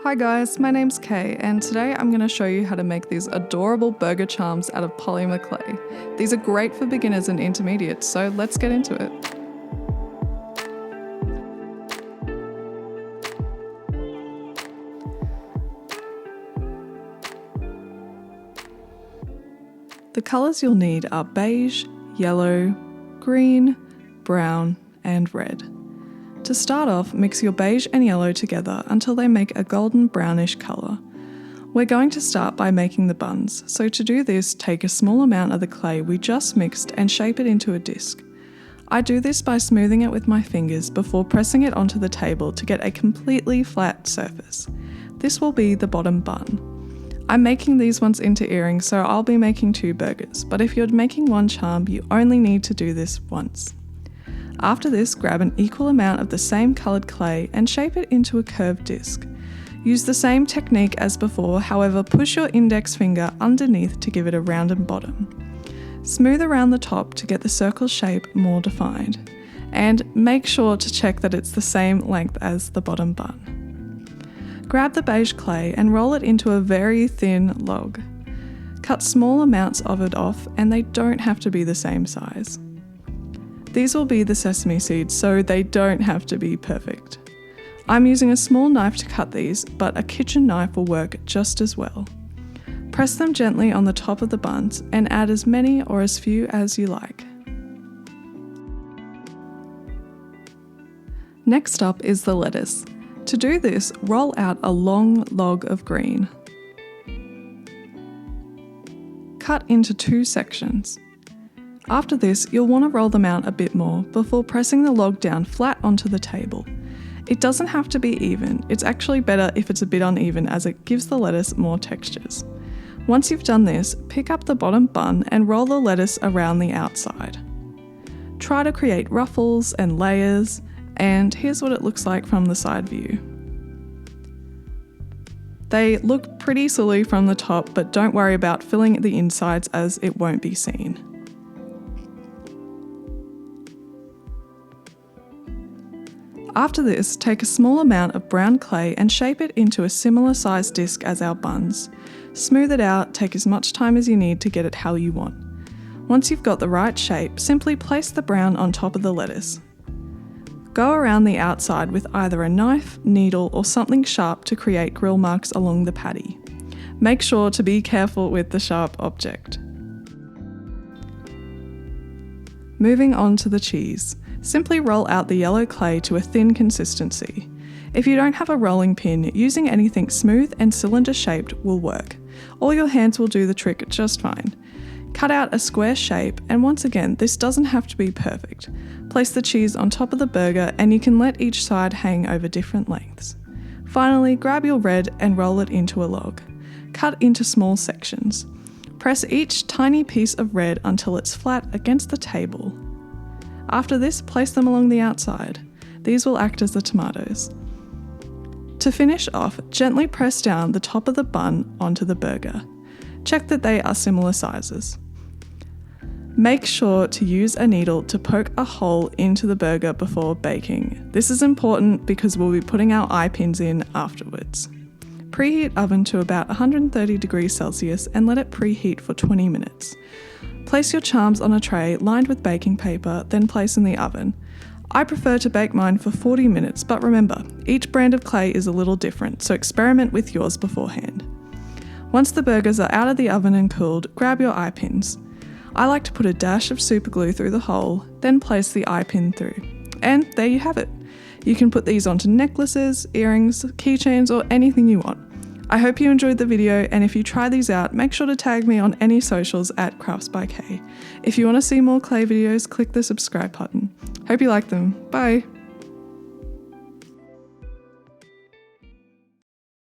Hi guys, my name's Kay and today I'm going to show you how to make these adorable burger charms out of polymer clay. These are great for beginners and intermediates, so let's get into it. The colours you'll need are beige, yellow, green, brown and red. To start off, mix your beige and yellow together until they make a golden brownish colour. We're going to start by making the buns, so to do this, take a small amount of the clay we just mixed and shape it into a disc. I do this by smoothing it with my fingers before pressing it onto the table to get a completely flat surface. This will be the bottom bun. I'm making these ones into earrings, so I'll be making 2 burgers, but if you're making one charm, you only need to do this once. After this, grab an equal amount of the same coloured clay and shape it into a curved disc. Use the same technique as before, however push your index finger underneath to give it a rounded bottom. Smooth around the top to get the circle shape more defined, and make sure to check that it's the same length as the bottom bun. Grab the beige clay and roll it into a very thin log. Cut small amounts of it off and they don't have to be the same size. These will be the sesame seeds, so they don't have to be perfect. I'm using a small knife to cut these, but a kitchen knife will work just as well. Press them gently on the top of the buns and add as many or as few as you like. Next up is the lettuce. To do this, roll out a long log of green. Cut into 2 sections. After this, you'll want to roll them out a bit more before pressing the log down flat onto the table. It doesn't have to be even, it's actually better if it's a bit uneven as it gives the lettuce more textures. Once you've done this, pick up the bottom bun and roll the lettuce around the outside. Try to create ruffles and layers, and here's what it looks like from the side view. They look pretty silly from the top, but don't worry about filling the insides as it won't be seen. After this, take a small amount of brown clay and shape it into a similar sized disc as our buns. Smooth it out, take as much time as you need to get it how you want. Once you've got the right shape, simply place the brown on top of the lettuce. Go around the outside with either a knife, needle or something sharp to create grill marks along the patty. Make sure to be careful with the sharp object. Moving on to the cheese. Simply roll out the yellow clay to a thin consistency. If you don't have a rolling pin, using anything smooth and cylinder shaped will work, or your hands will do the trick just fine. Cut out a square shape, and once again, this doesn't have to be perfect. Place the cheese on top of the burger and you can let each side hang over different lengths. Finally, grab your red and roll it into a log. Cut into small sections. Press each tiny piece of red until it's flat against the table. After this, place them along the outside. These will act as the tomatoes. To finish off, gently press down the top of the bun onto the burger. Check that they are similar sizes. Make sure to use a needle to poke a hole into the burger before baking. This is important because we'll be putting our eye pins in afterwards. Preheat oven to about 130 degrees Celsius and let it preheat for 20 minutes. Place your charms on a tray lined with baking paper, then place in the oven. I prefer to bake mine for 40 minutes, but remember, each brand of clay is a little different, so experiment with yours beforehand. Once the burgers are out of the oven and cooled, grab your eye pins. I like to put a dash of super glue through the hole, then place the eye pin through. And there you have it. You can put these onto necklaces, earrings, keychains, or anything you want. I hope you enjoyed the video, and if you try these out, make sure to tag me on any socials at Crafts by Kay. If you want to see more clay videos, click the subscribe button. Hope you like them. Bye!